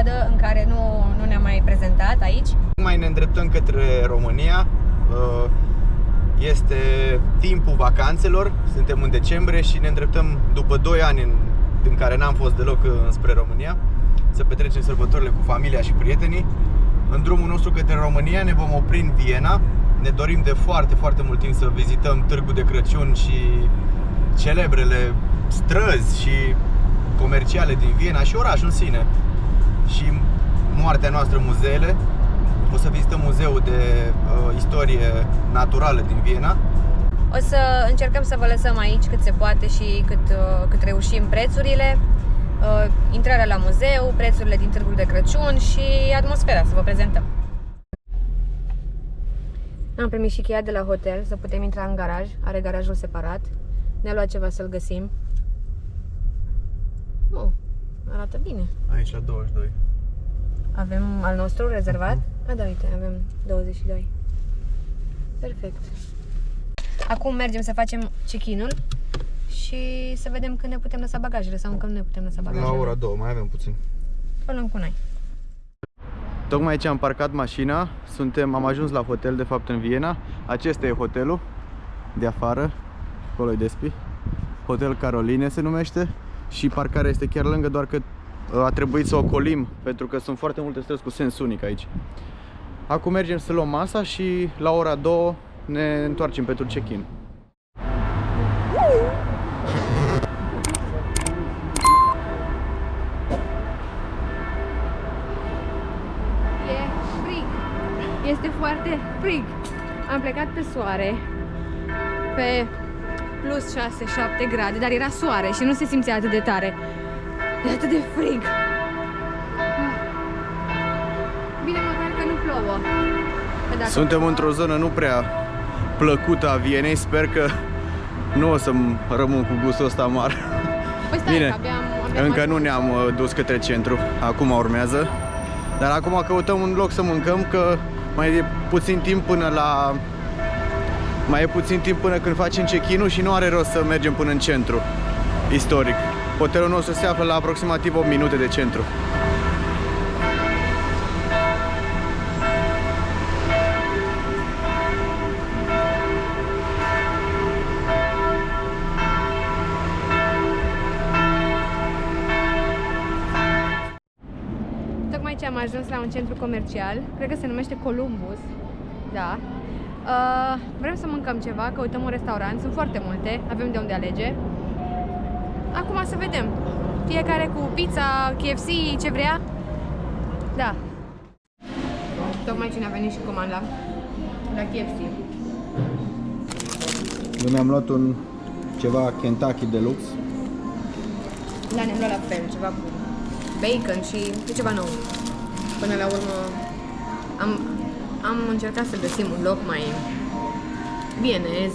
perioadă în care nu ne-am mai prezentat aici. Mai ne îndreptăm către România. Este timpul vacanțelor, suntem în decembrie și ne îndreptăm după 2 ani în care n-am fost deloc spre România, să petrecem sărbătorile cu familia și prietenii. În drumul nostru către România ne vom opri în Viena. Ne dorim de foarte, foarte mult timp să vizităm Târgul de Crăciun și celebrele străzi și comerciale din Viena și orașul în sine. Și moartea noastră, muzeele. O să vizităm muzeul de istorie naturală din Viena. O să încercăm să vă lăsăm aici cât se poate și cât reușim prețurile, intrarea la muzeu, prețurile din Târgul de Crăciun și atmosfera, să vă prezentăm. Am primit și cheia de la hotel să putem intra în garaj, are garajul separat. Ne-a luat ceva să-l găsim. Arată bine. Aici la 22. Avem al nostru rezervat? Da, uite, avem 22. Perfect. Acum mergem să facem check-in-ul și să vedem când ne putem lăsa bagajele sau încă nu ne putem lăsa bagajele. La ora 2, mai avem puțin. Până luăm cu noi. Tocmai ce am parcat mașina, am ajuns la hotel, de fapt în Viena. Acesta e hotelul de afară, acolo e Despi. Hotel Caroline se numește și parcarea este chiar lângă, doar că a trebuit să ocolim pentru că sunt foarte multe străzi cu sens unic aici. Acum mergem să luăm masa și la ora 2 ne întoarcem pentru check-in. E frig. Este foarte frig. Am plecat pe soare, pe plus 6-7 grade, dar era soare și nu se simțea atât de tare. E atât de frig. Bine, măcar că nu plouă. Suntem într-o zonă nu prea plăcută a Vienei. Sper că nu o să rămân cu gustul ăsta amar. Păi stai, bine, abia încă nu ne-am dus către centru. Acum urmează. Dar acum căutăm un loc să mâncăm, că mai e puțin timp până când facem check-in-ul și nu are rost să mergem până în centru istoric. Hotelul nostru se află la aproximativ 8 minute de centru. Tocmai ce am ajuns la un centru comercial, cred că se numește Columbus. Da. Vrem să mâncăm ceva, căutăm un restaurant, sunt foarte multe, avem de unde alege. Acum să vedem. Fiecare cu pizza, KFC, ce vrea. Da. Tocmai ce ne-a venit și comanda la KFC. Eu mi-am luat ceva Kentucky Deluxe. Da, ne-am luat la fel, ceva cu bacon și e ceva nou. Până la urmă am încercat să găsim un loc mai vienez,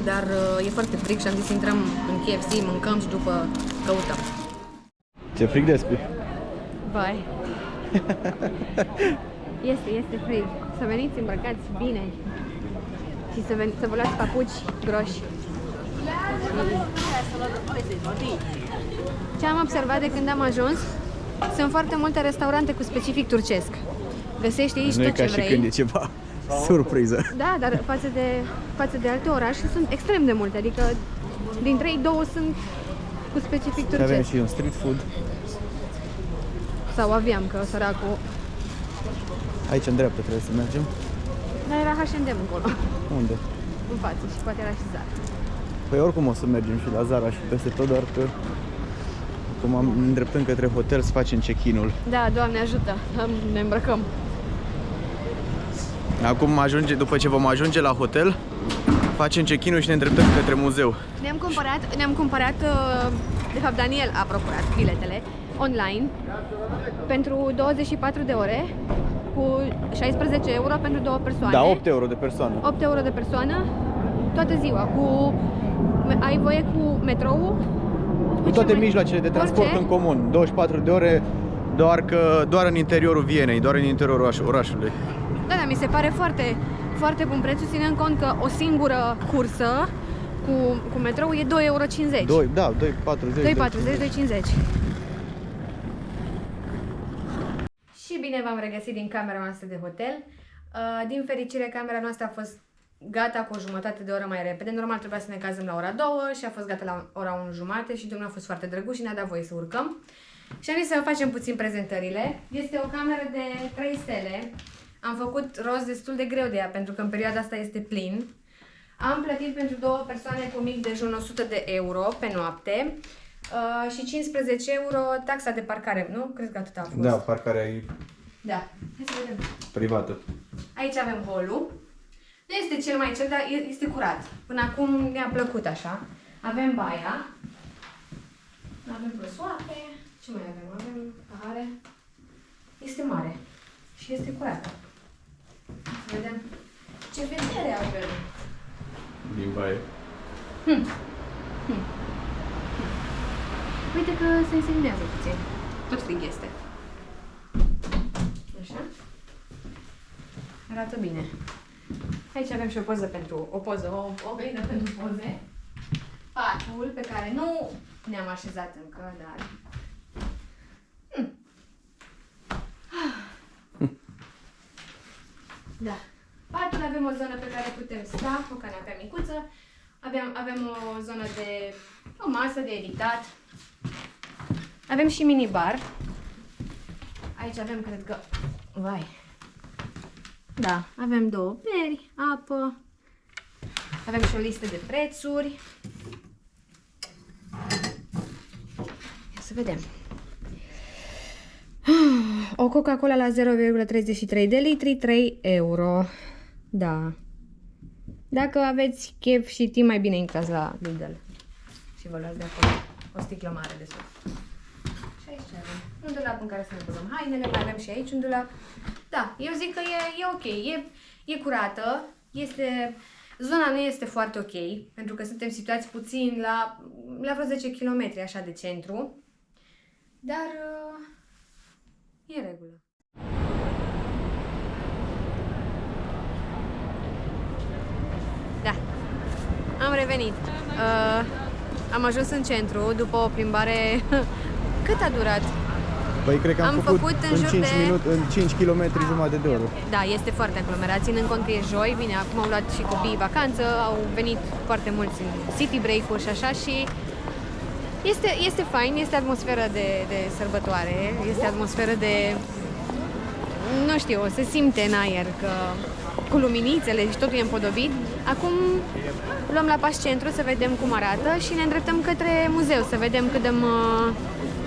dar e foarte frig și am zis să intrăm în KFC, mâncăm și după căutăm. Ce frig, Despi? Vai. Este frig. Să veniți îmbrăcați bine și să vă luați papuci groși. Ce am observat de când am ajuns, sunt foarte multe restaurante cu specific turcesc. Găsești aici tot ce vrei. Nu e ca și când e ceva surpriză. Da, dar față de alte orașe sunt extrem de multe, adică dintre ei 2 sunt cu specific turcesc. Avem și un street food. Sau aveam, că săracul... Aici în dreapta trebuie să mergem. Dar era H&M încolo. Unde? În față și poate era și Zara. Păi oricum o să mergem și la Zara și peste tot, doar că acum ne îndreptăm către hotel să facem check-in-ul. Da, Doamne ajută, ne îmbrăcăm. Acum după ce vom ajunge la hotel, facem check-in-ul și ne îndreptăm către muzeu. Ne-am cumpărat, de fapt Daniel a procurat biletele online pentru 24 de ore cu 16 euro pentru 2 persoane. Da, 8 euro de persoană. 8 euro de persoană toată ziua. Ai voie cu metrou? Cu toate mijloacele de transport în comun. 24 de ore, doar în interiorul Vienei, doar în interiorul orașului. Da, mi se pare foarte, foarte bun preț, ținând cont că o singură cursă cu metrou e 2,50 euro. Da, 2,40 2,40, 2,50. bine v-am regăsit din camera noastră de hotel. Din fericire, camera noastră a fost gata cu o jumătate de oră mai repede. Normal trebuia să ne cazăm la ora 2 și a fost gata la ora 1 jumate și domnul a fost foarte drăguț și ne-a dat voie să urcăm. Și am zis să facem puțin prezentările. Este o cameră de 3 stele. Am făcut rost destul de greu de ea pentru că în perioada asta este plin. Am plătit pentru 2 persoane cu mic dejun 100 de euro pe noapte și 15 euro taxa de parcare, nu? Cred că atât a fost. Da, parcarea e Da. Hai să vedem. privată. Aici avem holul. Nu este cel mai cel, dar este curat. Până acum ne-a plăcut așa. Avem baia. Avem plăsoape. Ce mai avem? Avem pahare. Este mare. Și este curată. Să vedem ce vedere avem. Din baie. Uite că se însemnează puțin. Tot frig este. Așa. Arată bine. Aici avem și o poză pentru o oglindă pentru poze. Patul pe care nu ne-am așezat încă, dar... Da. Patul, avem o zonă pe care putem sta, o canapea micuță. Avem o zonă de... o masă de editat. Avem și minibar. Aici avem, cred că... Vai! Da, avem 2 beri, apă. Avem și o listă de prețuri. Ia să vedem. O Coca-Cola la 0,33 de litri, 3 euro. Da. Dacă aveți chef și timp, mai bine intrați la Lidl și vă luați de acolo o sticlă mare de suc. Și aici avem un dulap în care să ne băgăm hainele, mai avem și aici un dulap. Da, eu zic că e ok, e curată, zona nu este foarte ok, pentru că suntem situați puțin la vreo 10 km așa de centru, dar e în regulă. Da, am revenit. Am ajuns în centru după o plimbare. Cât a durat? Păi cred că am făcut în jur 5 de... minute, în 5 km jumătate de oră. Da, este foarte aglomerat, ținând cont că e joi, bine, acum au luat și copiii vacanță, au venit foarte mulți în city break-uri și așa și este fain, este atmosferă de sărbătoare, este atmosferă de, nu știu, se simte în aer că cu luminițele și totul e împodobit. Acum luăm la pas centru să vedem cum arată și ne îndreptăm către muzeu să vedem cât dăm,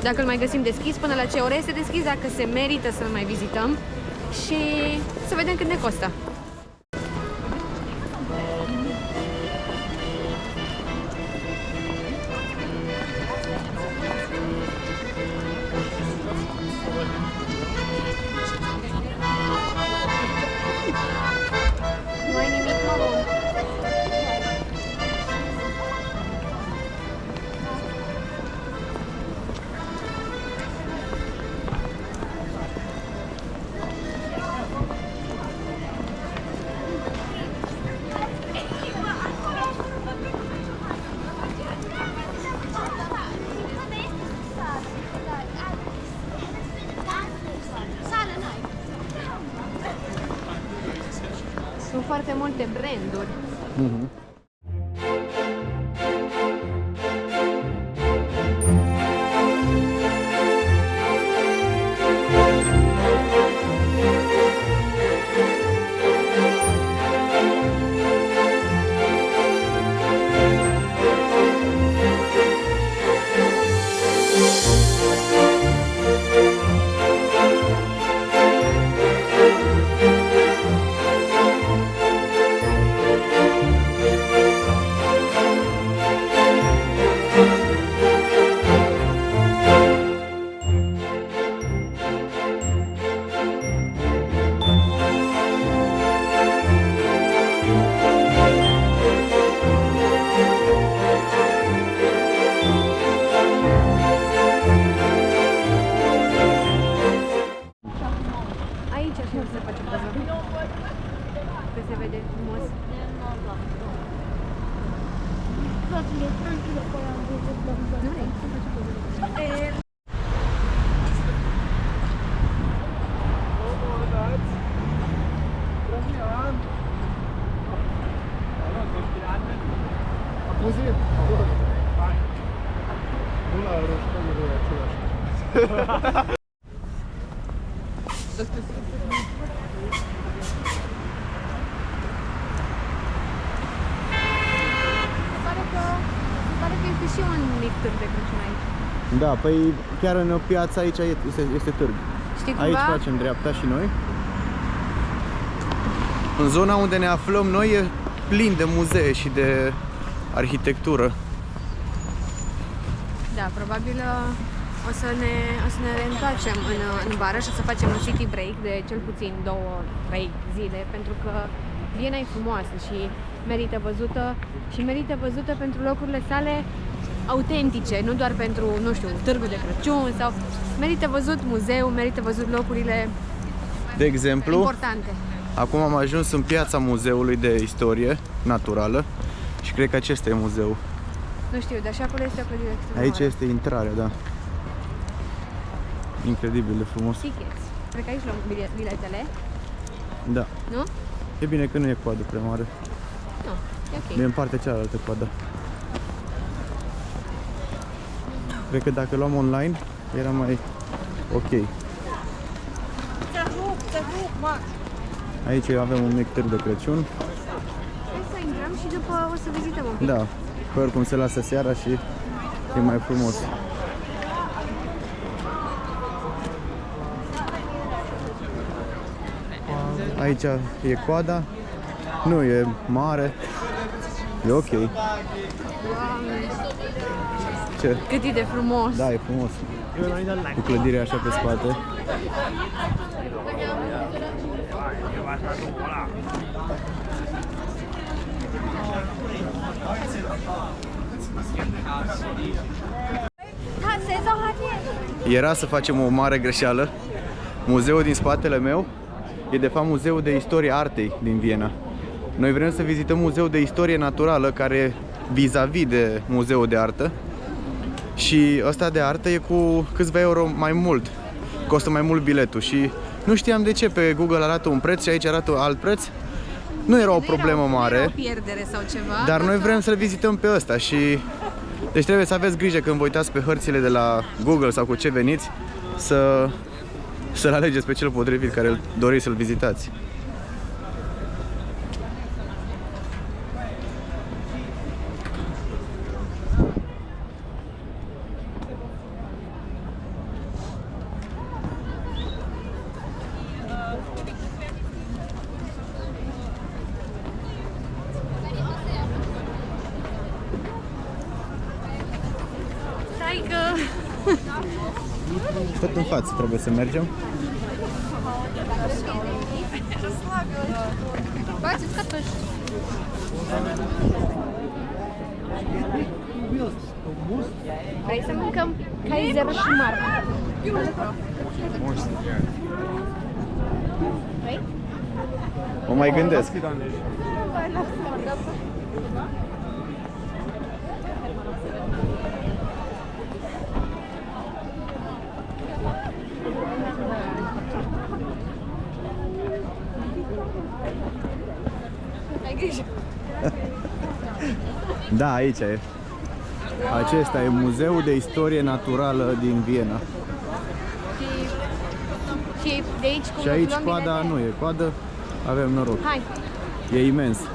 dacă îl mai găsim deschis, până la ce ore este deschis, dacă se merită să-l mai vizităm și să vedem cât ne costă. Nu ai nimic, mă? Sunt foarte multe branduri. Aici așa se face poză. Că se vede frumos. Muzeu. Nu la roșcări e același. Pare că este și un mic târg de Crăciun aici. Da, păi chiar în piața aici este târg. Știi cumva? Aici facem dreapta și noi. În zona unde ne aflăm noi e plin de muzee și de arhitectură. Da, probabil o să ne reîntoarcem în vară și o să facem un city break de cel puțin 2-3 zile, pentru că Viena e frumoasă și merită văzută și merită văzută pentru locurile sale autentice, nu doar pentru, nu știu, târgul de Crăciun sau merită văzut muzeu, merită văzut locurile De exemplu, importante. acum am ajuns în piața Muzeului de Istorie Naturală și cred că acesta e muzeul. Nu știu, dar și acolo este o clădire extrem de Aici mare. este intrarea, da. Incredibil de frumos. Tickets. Cred că aici luăm biletele, Da. nu? E bine că nu e coadă prea mare. Nu, e ok. E în partea cealaltă coadă. Cred că dacă luam online era mai ok. Aici avem un mic târg de Crăciun. Hai să intrăm și după o să vizităm un pic. Da, că oricum se lasă seara și e mai frumos. Aici e coada, nu e mare, e ok. Doamne, Ce? cât e de frumos! Da, e frumos. Cu clădirea așa pe spate. Era să facem o mare greșeală. Muzeul din spatele meu e de fapt Muzeul de Istorie Artei din Viena. Noi vrem să vizităm Muzeul de Istorie Naturală, care e vis-a-vis de Muzeul de Artă. Și ăsta de artă e cu câțiva euro mai mult. Costă mai mult biletul și nu știam de ce. Pe Google arată un preț și aici arată alt preț. Nu era o problemă mare, Nu era o pierdere sau ceva. dar noi vrem să-l vizităm pe ăsta și deci trebuie să aveți grijă când vă uitați pe hărțile de la Google sau cu ce veniți să-l alegeți pe cel potrivit care îl doriți să-l vizitați. Stai că... Tot în față trebuie să mergem. Bați-ți cătuși. Vrei să mâncăm Kaiser și Mar? Vrei? O mai gândesc. Ai grijă. Da, aici e. Acesta e Muzeul de Istorie Naturală din Viena. Și de aici cum Și aici luăm coada bilete? nu e coadă, avem noroc. Hai, E imens. până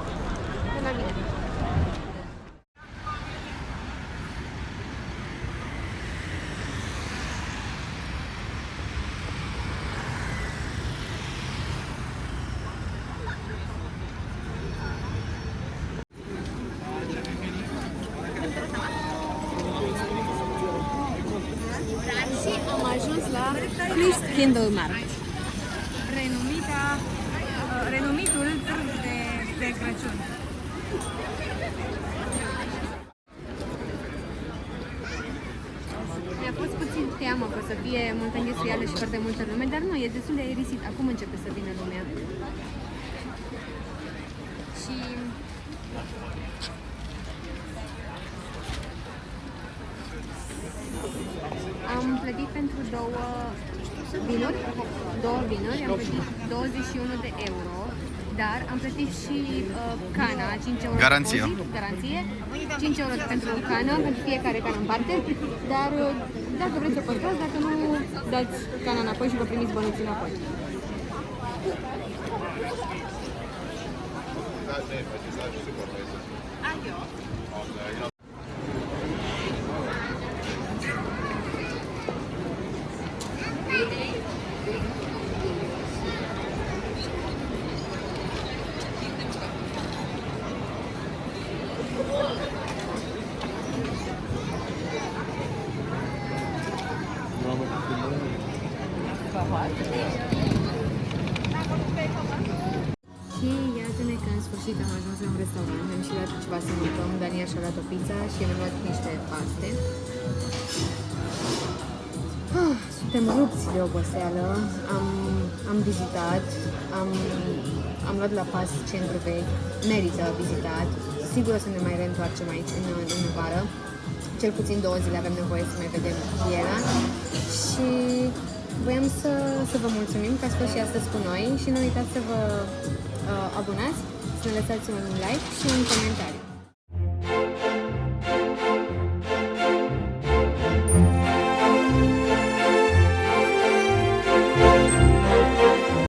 la mine. Și am ajuns la Christkindlmarkt, renumitul târg de Crăciun. Mi-a fost puțin teamă că o să fie multă înghesuială și foarte multă lume, dar nu, e destul de aerisit. Acum începe să vină lumea. Și am plătit pentru două vinuri, am plătit 21 de euro dar am plătit și cana, 5 euro Garanție. depozit, garanție, 5 euro pentru cană, pentru fiecare cană în parte, dar dacă vreți să o păstrați, dacă nu, dați cana înapoi și vă primiți bănuții înapoi. Și iată-ne că în sfârșit am ajuns la un restaurant, am și luat ceva să mâncăm, Dania și-a luat o pizza și am luat niște paste. Suntem rupți de oboseală, am vizitat, am luat la pas centru vechi, merită vizitat, sigur o să ne mai reîntoarcem aici în vară, cel puțin 2 zile avem nevoie să mai vedem Viena și voiam să vă mulțumim că ați fost și astăzi cu noi și nu uitați să vă abonați, să ne lăsați un like și un comentariu.